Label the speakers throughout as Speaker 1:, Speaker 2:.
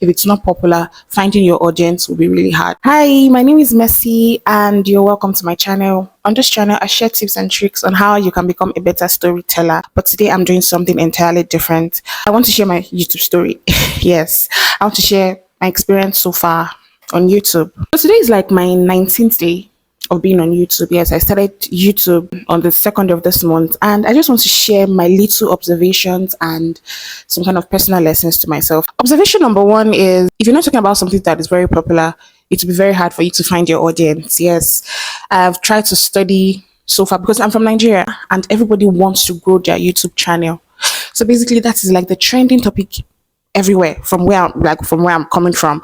Speaker 1: If it's not popular, finding your audience will be really hard. Hi, my name is Messi, and you're welcome to my channel. On this channel, I share tips and tricks on how you can become a better storyteller. But today, I'm doing something entirely different. I want to share my YouTube story. Yes, I want to share my experience so far on YouTube. So today is like my 19th day of being on YouTube. Yes, I started YouTube on the 2nd of this month, and I just want to share my little observations and some kind of personal lessons to myself. Observation number one is, if you're not talking about something that is very popular, it will be very hard for you to find your audience. Yes, I've tried to study so far because I'm from Nigeria and everybody wants to grow their YouTube channel. So basically, that is like the trending topic everywhere from where I'm coming from.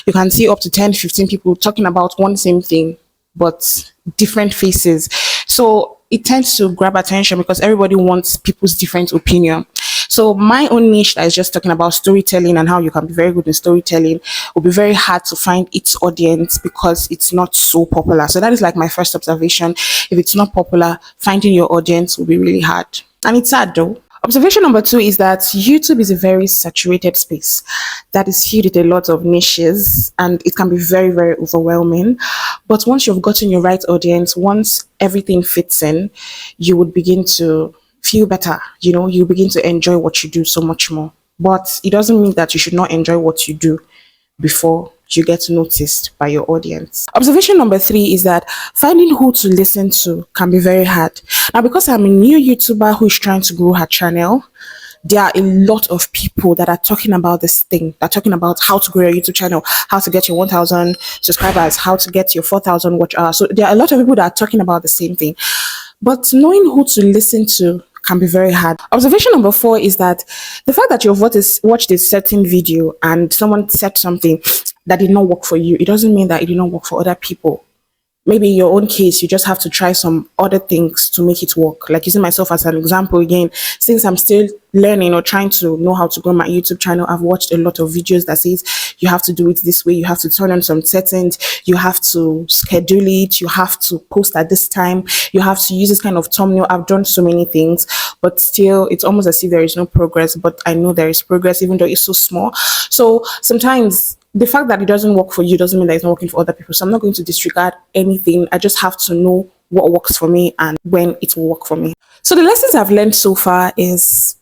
Speaker 1: You can see up to 10, 15 people talking about one same thing, but different faces. So it tends to grab attention because everybody wants people's different opinion. So my own niche that is just talking about storytelling and how you can be very good in storytelling will be very hard to find its audience because it's not so popular. So that is like my first observation. If it's not popular, finding your audience will be really hard. And it's sad though. Observation number two is that YouTube is a very saturated space that is filled with a lot of niches, and it can be very, very overwhelming. But once you've gotten your right audience, once everything fits in, you would begin to feel better. You begin to enjoy what you do so much more. But it doesn't mean that you should not enjoy what you do before you get noticed by your audience. Observation number three is that finding who to listen to can be very hard. Now, because I'm a new YouTuber who is trying to grow her channel, there are a lot of people that are talking about this thing. They're talking about how to grow your YouTube channel, how to get your 1,000 subscribers, how to get your 4,000 watch hours. So there are a lot of people that are talking about the same thing. But knowing who to listen to can be very hard. Observation number four is that the fact that you've watched a certain video and someone said something that did not work for you, it doesn't mean that it did not work for other people. Maybe in your own case, you just have to try some other things to make it work. Like using myself as an example again, since I'm still learning or trying to know how to grow my YouTube channel, I've watched a lot of videos that says you have to do it this way, you have to turn on some settings, you have to schedule it, you have to post at this time, you have to use this kind of thumbnail. I've done so many things, but still it's almost as if there is no progress, but I know there is progress even though it's so small. So sometimes the fact that it doesn't work for you doesn't mean that it's not working for other people. So I'm not going to disregard anything. I just have to know what works for me and when it will work for me. So the lessons I've learned so far is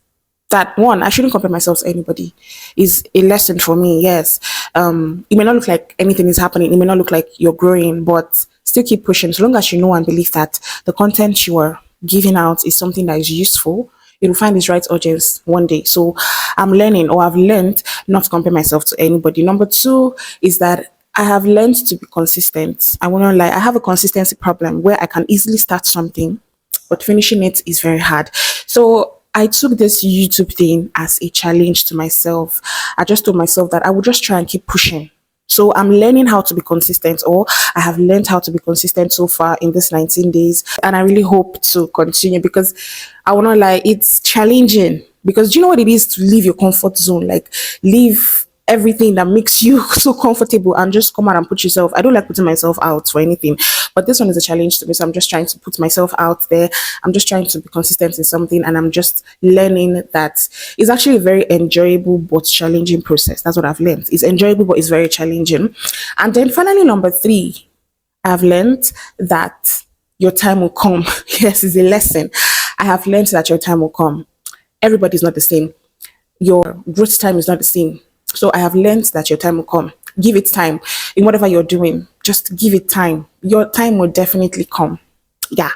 Speaker 1: that one, I shouldn't compare myself to anybody. Is a lesson for me. Yes. It may not look like anything is happening. It may not look like you're growing, but still keep pushing. So long as you know and believe that the content you are giving out is something that is useful, it will find its right audience one day. So I'm learning, or I've learned not to compare myself to anybody. Number two is that I have learned to be consistent. I won't lie, I have a consistency problem where I can easily start something, but finishing it is very hard. So I took this YouTube thing as a challenge to myself. I just told myself that I would just try and keep pushing. So I'm learning how to be consistent, or I have learned how to be consistent so far in this 19 days. And I really hope to continue because I will not lie, it's challenging. Because do you know what it is to leave your comfort zone? Like leave everything that makes you so comfortable and just come out and put yourself. I don't like putting myself out for anything, but this one is a challenge to me. So I'm just trying to put myself out there. I'm just trying to be consistent in something, and I'm just learning that it's actually a very enjoyable but challenging process. That's what I've learned. It's enjoyable, but it's very challenging. And then finally, number three, I've learned that your time will come. Yes, it's a lesson. I have learned that your time will come. Everybody's not the same. Your growth time is not the same. So I have learned that your time will come. Give it time in whatever you're doing. Just give it time. Your time will definitely come. Yeah.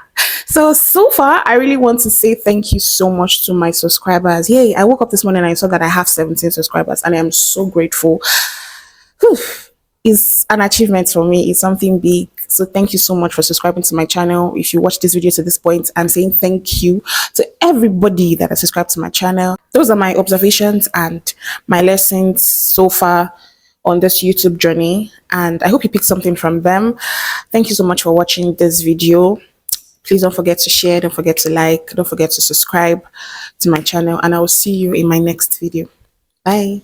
Speaker 1: So far, I really want to say thank you so much to my subscribers. Yay, I woke up this morning and I saw that I have 17 subscribers and I am so grateful. Whew. It's an achievement for me. It's something big. So thank you so much for subscribing to my channel. If you watch this video to this point, I'm saying thank you to everybody that has subscribed to my channel. Those are my observations and my lessons so far on this YouTube journey, and I hope you picked something from them. Thank you so much for watching this video. Please don't forget to share, don't forget to like, don't forget to subscribe to my channel, and I will see you in my next video. Bye.